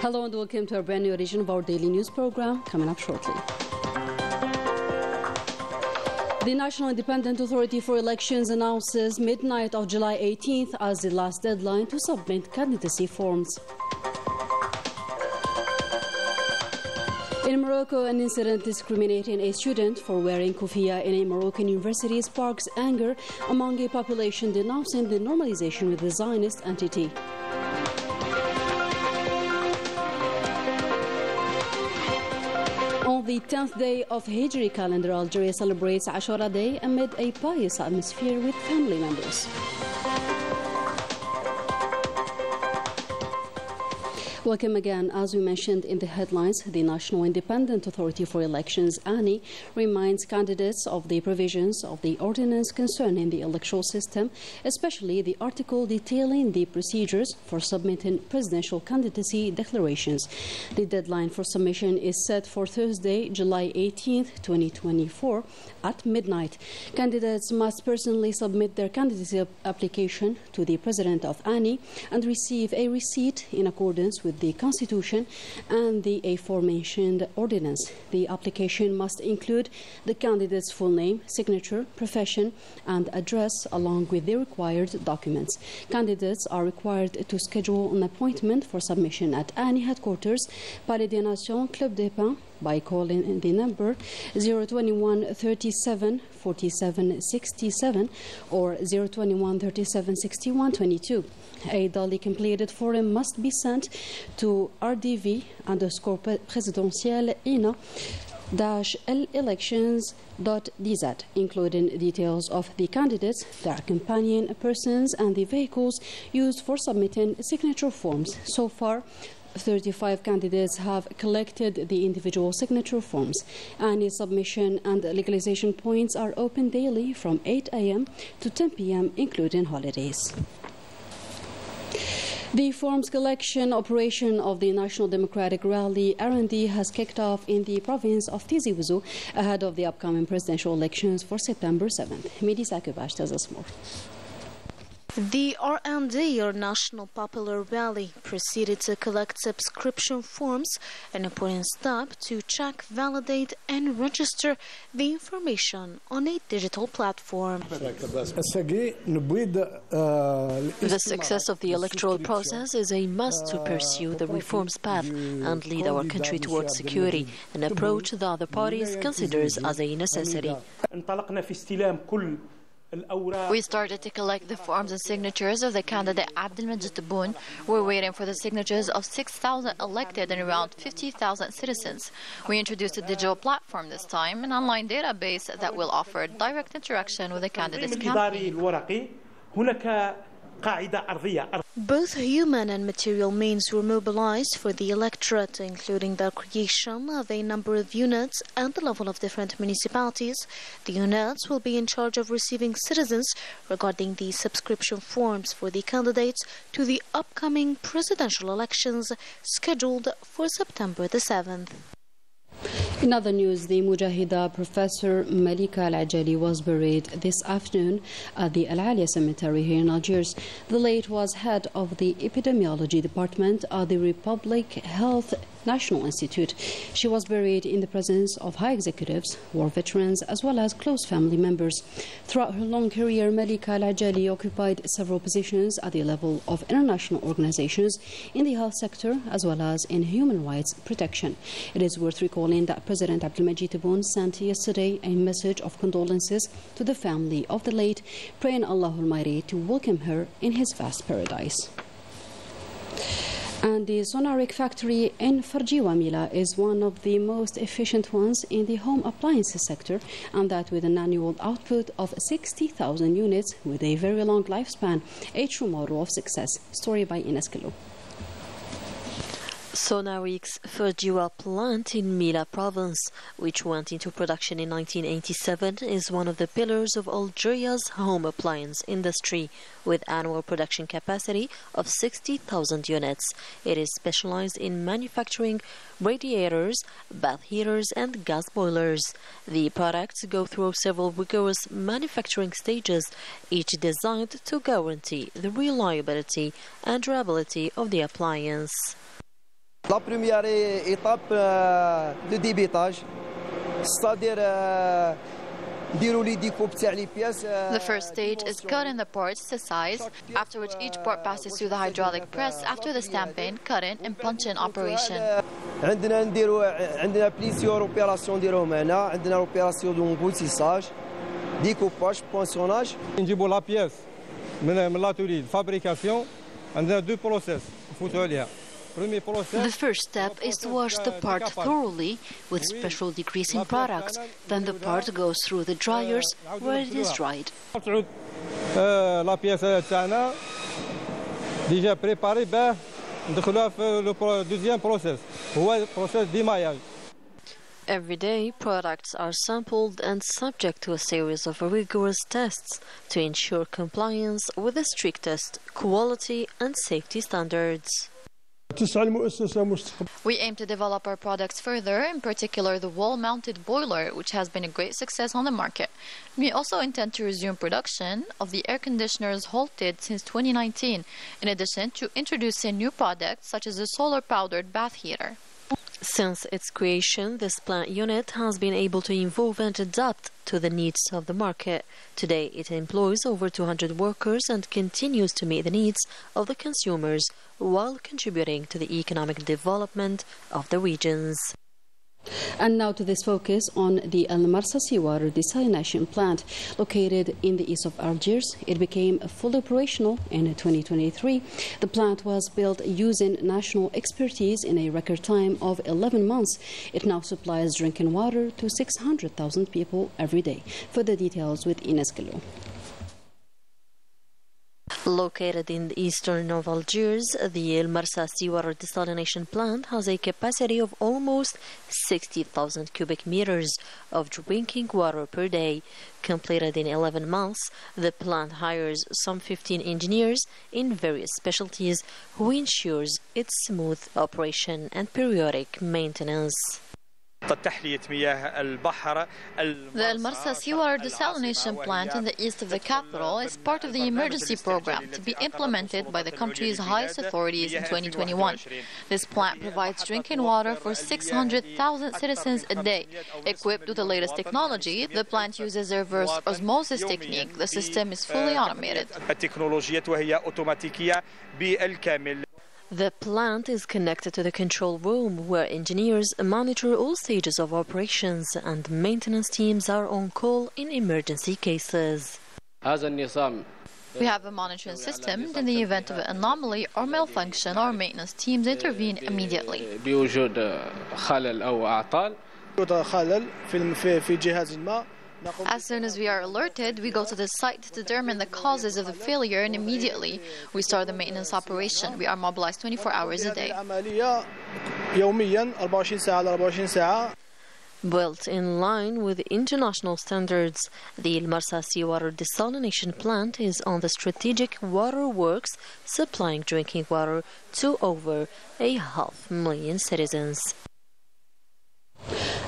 Hello and welcome to a brand new edition of our daily news program, coming up shortly. The National Independent Authority for Elections announces midnight of July 18th as the last deadline to submit candidacy forms. In Morocco, an incident discriminating a student for wearing kufiya in a Moroccan university sparks anger among a population denouncing the normalization with the Zionist entity. On the 10th day of Hijri calendar, Algeria celebrates Ashura Day amid a pious atmosphere with family members. Welcome again. As we mentioned in the headlines, the National Independent Authority for Elections, ANI, reminds candidates of the provisions of the ordinance concerning the electoral system, especially the article detailing the procedures for submitting presidential candidacy declarations. The deadline for submission is set for Thursday, July 18th, 2024 at midnight. Candidates must personally submit their candidacy application to the President of ANI and receive a receipt in accordance with the Constitution and the aforementioned ordinance. The application must include the candidate's full name, signature, profession, and address, along with the required documents. Candidates are required to schedule an appointment for submission at ANI headquarters, Palais des Nations, Club des Pins, by calling the number 021 37 47 67 or 021 37 61 22. A duly completed form must be sent to rdv_présidentielle ina-lelections.dz, including details of the candidates, their companion persons, and the vehicles used for submitting signature forms. So far, 35 candidates have collected the individual signature forms. ANI submission and legalization points are open daily from 8 a.m. to 10 p.m., including holidays. The forms collection operation of the National Democratic Rally R&D has kicked off in the province of Tizi Ouzou ahead of the upcoming presidential elections for September 7th. Mehdi Sakubash tells us more. The R&D, or National Popular Rally, proceeded to collect subscription forms, an important step to check, validate and register the information on a digital platform. The success of the electoral process is a must to pursue the reforms path and lead our country towards security, an approach the other parties considers as a necessity. We started to collect the forms and signatures of the candidate Abdelmajid Tebboune. We're waiting for the signatures of 6,000 elected and around 50,000 citizens. We introduced a digital platform this time, an online database that will offer direct interaction with the candidate's campaign. Both human and material means were mobilized for the electorate, including the creation of a number of units and the level of different municipalities. The units will be in charge of receiving citizens regarding the subscription forms for the candidates to the upcoming presidential elections scheduled for September the 7th. In other news, the Mujahida Professor Malika Al-Ajali was buried this afternoon at the Al-Alia Cemetery here in Algiers. The late was head of the Epidemiology Department at the Republic Health National Institute. She was buried in the presence of high executives, war veterans, as well as close family members. Throughout her long career, Malika Al-Ajali occupied several positions at the level of international organizations in the health sector, as well as in human rights protection. It is worth recalling that President Abdelmajid Tebboune sent yesterday a message of condolences to the family of the late, praying Allah Almighty to welcome her in His vast paradise. And the Sonaric factory in Farjiwa Mila is one of the most efficient ones in the home appliances sector, and that with an annual output of 60,000 units with a very long lifespan, a true model of success. Story by Ines Kilo. Sonaric's Farjiwa plant in Mila province, which went into production in 1987, is one of the pillars of Algeria's home appliance industry, with annual production capacity of 60,000 units. It is specialized in manufacturing radiators, bath heaters and gas boilers. The products go through several rigorous manufacturing stages, each designed to guarantee the reliability and durability of the appliance. La première étape, le débitage, c'est-à-dire the first stage is cutting the parts to size, after which each part passes through the hydraulic press after the stamping, cutting, and punching operation. عندنا بليسيور اوبيراسيون نديروهم هنا، عندنا اوبيراسيون دو مبوتيساج، ديكوباج، بونسيوناج. نجيبوا لا بيس من لاتولي الفابريكاسيون، عندنا دو بروسيس نفوتوا عليها. The first step is to wash the part thoroughly with special degreasing products. Then the part goes through the dryers where it is dried. لا بيس تاعنا ديجا بريباري باه ندخلوها في لو دوزيام بروسيس هو بروسيس ديماياج. Every day, products are sampled and subject to a series of rigorous tests to ensure compliance with the strictest quality and safety standards. We aim to develop our products further, in particular the wall-mounted boiler, which has been a great success on the market. We also intend to resume production of the air conditioners halted since 2019, in addition to introducing new products such as the solar-powdered bath heater. Since its creation, this plant unit has been able to evolve and adapt to the needs of the market. Today, it employs over 200 workers and continues to meet the needs of the consumers while contributing to the economic development of the regions. And now to this focus on the Al Marsa seawater desalination plant located in the east of Algiers. It became fully operational in 2023. The plant was built using national expertise in a record time of 11 months. It now supplies drinking water to 600,000 people every day. Further details with Ines Gilou. Located in the eastern of Algiers, the El Marsa seawater desalination plant has a capacity of almost 60,000 cubic meters of drinking water per day. Completed in 11 months, the plant hires some 15 engineers in various specialties who ensures its smooth operation and periodic maintenance. The El Marsa seawater desalination plant in the east of the capital is part of the emergency program to be implemented by the country's highest authorities in 2021. This plant provides drinking water for 600,000 citizens a day. Equipped with the latest technology, the plant uses a reverse osmosis technique. The system is fully automated. The plant is connected to the control room, where engineers monitor all stages of operations and maintenance teams are on call in emergency cases. We have a monitoring system. In the event of an anomaly or malfunction, our maintenance teams intervene immediately. As soon as we are alerted, we go to the site to determine the causes of the failure, and immediately we start the maintenance operation. We are mobilized 24 hours a day. Built in line with international standards, the El Marsa seawater desalination plant is on the strategic waterworks, supplying drinking water to over 500,000 citizens.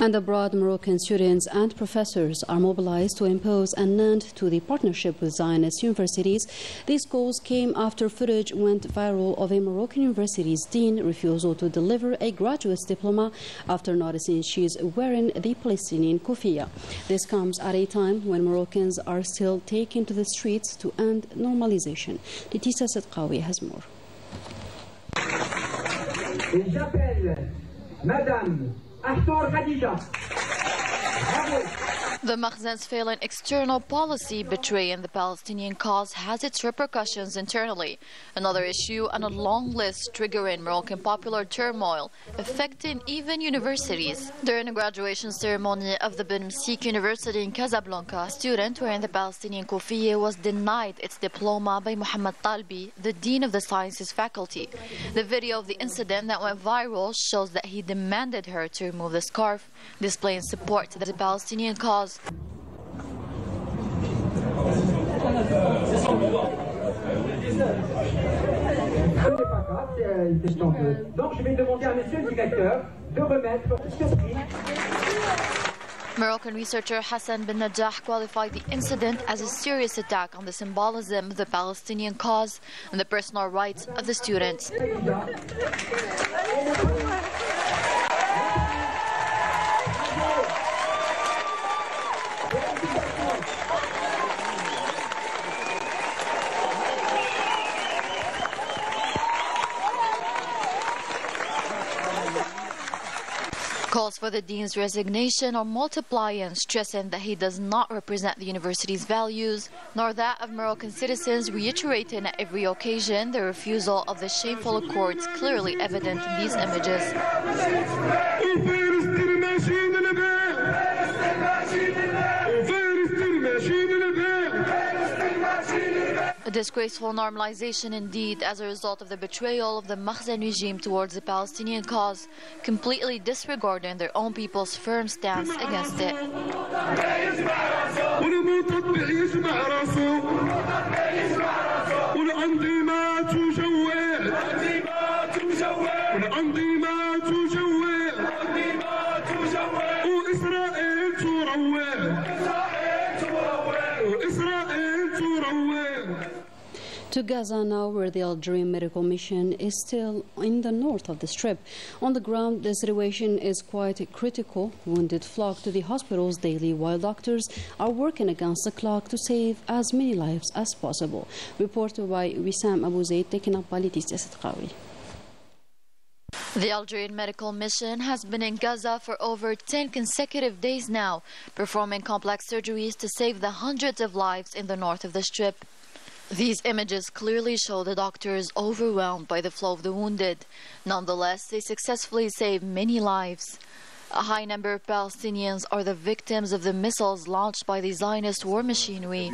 And abroad, Moroccan students and professors are mobilized to impose an end to the partnership with Zionist universities. These calls came after footage went viral of a Moroccan university's dean refusal to deliver a graduate's diploma after noticing she's wearing the Palestinian kufiya. This comes at a time when Moroccans are still taking to the streets to end normalization. Letizia Sedqawi has more. The Makhzen's failing external policy betraying the Palestinian cause has its repercussions internally. Another issue on a long list triggering Moroccan popular turmoil, affecting even universities. During a graduation ceremony of the Ben Msik University in Casablanca, a student wearing the Palestinian kufiya was denied its diploma by Mohammed Talbi, the dean of the sciences faculty. The video of the incident that went viral shows that he demanded her to remove the scarf, displaying support to the Palestinian cause. Moroccan researcher Hassan bin Najah qualified the incident as a serious attack on the symbolism of the Palestinian cause and the personal rights of the students. for the dean's resignation or multipliance, stressing that he does not represent the university's values, nor that of Moroccan citizens, reiterating at every occasion the refusal of the shameful accords clearly evident in these images. A disgraceful normalization indeed, as a result of the betrayal of the Makhzen regime towards the Palestinian cause, completely disregarding their own people's firm stance against it. To Gaza now, where the Algerian medical mission is still in the north of the Strip. On the ground, the situation is quite critical. Wounded flock to the hospitals daily, while doctors are working against the clock to save as many lives as possible. Reported by Wissam Abu Zaid, taken up by Leticia Sidqawi. The Algerian medical mission has been in Gaza for over 10 consecutive days now, performing complex surgeries to save the hundreds of lives in the north of the Strip. These images clearly show the doctors overwhelmed by the flow of the wounded. Nonetheless, they successfully saved many lives. A high number of Palestinians are the victims of the missiles launched by the Zionist war machinery.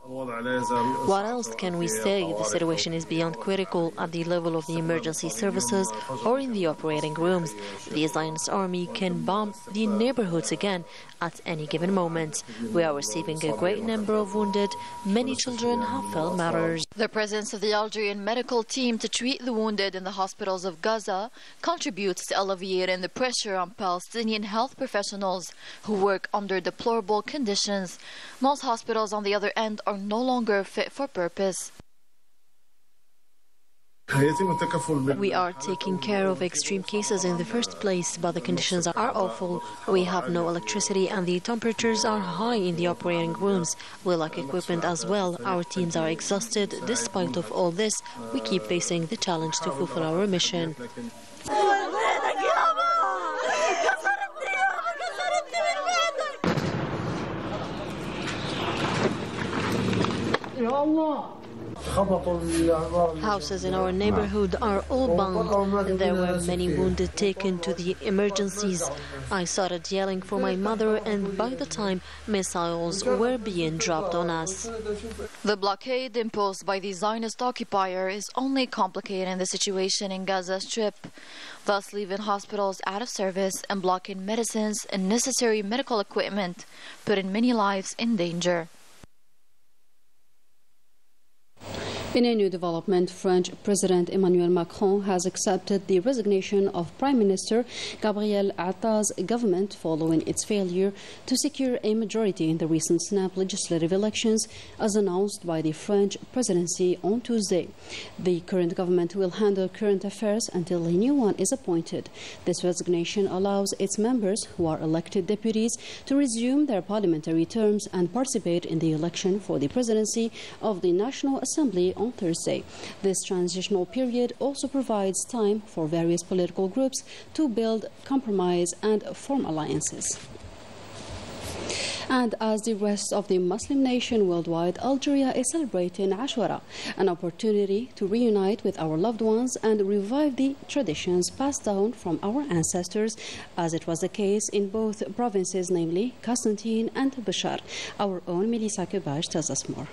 What else can we say? The situation is beyond critical at the level of the emergency services or in the operating rooms. The Zionist army can bomb the neighborhoods again at any given moment. We are receiving a great number of wounded. Many children have felt matters. The presence of the Algerian medical team to treat the wounded in the hospitals of Gaza contributes to alleviating the pressure on Palestinian health professionals who work under deplorable conditions. Most hospitals, on the other end, are no longer fit for purpose. We are taking care of extreme cases in the first place, but the conditions are awful. We have no electricity and the temperatures are high in the operating rooms. We lack equipment as well. Our teams are exhausted. Despite of all this, we keep facing the challenge to fulfill our mission. Houses in our neighborhood are all bombed. There were many wounded taken to the emergencies. I started yelling for my mother, and by the time missiles were being dropped on us. The blockade imposed by the Zionist occupier is only complicating the situation in Gaza Strip, thus leaving hospitals out of service and blocking medicines and necessary medical equipment, putting many lives in danger. In a new development, French President Emmanuel Macron has accepted the resignation of Prime Minister Gabriel Attal's government following its failure to secure a majority in the recent snap legislative elections, as announced by the French presidency on Tuesday. The current government will handle current affairs until a new one is appointed. This resignation allows its members, who are elected deputies, to resume their parliamentary terms and participate in the election for the presidency of the National Assembly on Thursday. This transitional period also provides time for various political groups to build, compromise and form alliances. And as the rest of the Muslim nation worldwide, Algeria is celebrating Ashura, an opportunity to reunite with our loved ones and revive the traditions passed down from our ancestors, as it was the case in both provinces, namely Constantine and Bashar. Our own Melissa Kebaj tells us more.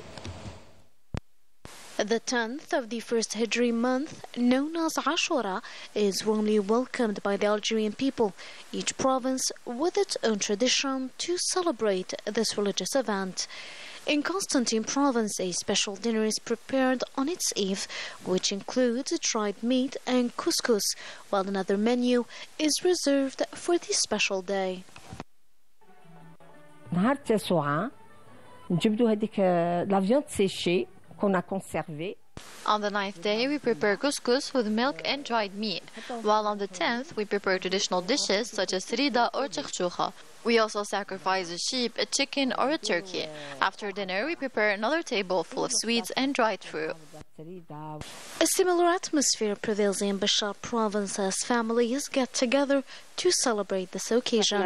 The 10th of the first Hijri month, known as Ashura, is warmly welcomed by the Algerian people, each province with its own tradition to celebrate this religious event. In Constantine province, a special dinner is prepared on its eve, which includes dried meat and couscous, while another menu is reserved for this special day. نهار التاسوعة نجبدوا هذيك لا فياند سيشي qu'on a conservé. On the 9th day, we prepare couscous with milk and dried meat, while on the 10th, we prepare traditional dishes such as rida or chakchoucha. We also sacrifice a sheep, a chicken, or a turkey. After dinner, we prepare another table full of sweets and dried fruit. A similar atmosphere prevails in Bashar province as families get together to celebrate this occasion.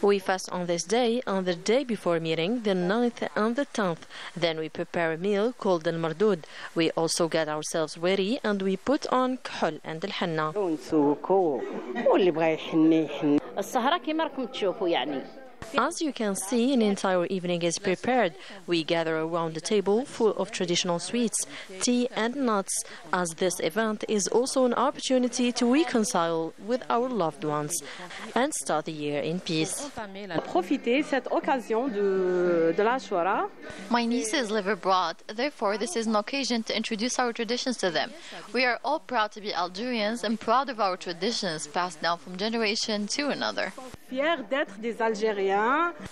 We fast on this day, on the day before meeting, the 9th and the 10th. Then we prepare a meal called al-mardud. We also get ourselves ready and we put on كحول and الحنة. As you can see, an entire evening is prepared. We gather around the table full of traditional sweets, tea and nuts, as this event is also an opportunity to reconcile with our loved ones and start the year in peace. My nieces live abroad, therefore this is an occasion to introduce our traditions to them. We are all proud to be Algerians and proud of our traditions passed down from generation to another.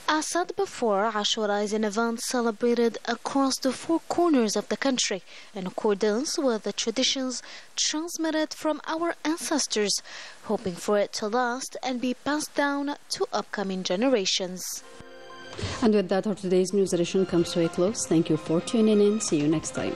As said before, Ashura is an event celebrated across the four corners of the country in accordance with the traditions transmitted from our ancestors, hoping for it to last and be passed down to upcoming generations. And with that, our today's news edition comes to a close. Thank you for tuning in. See you next time.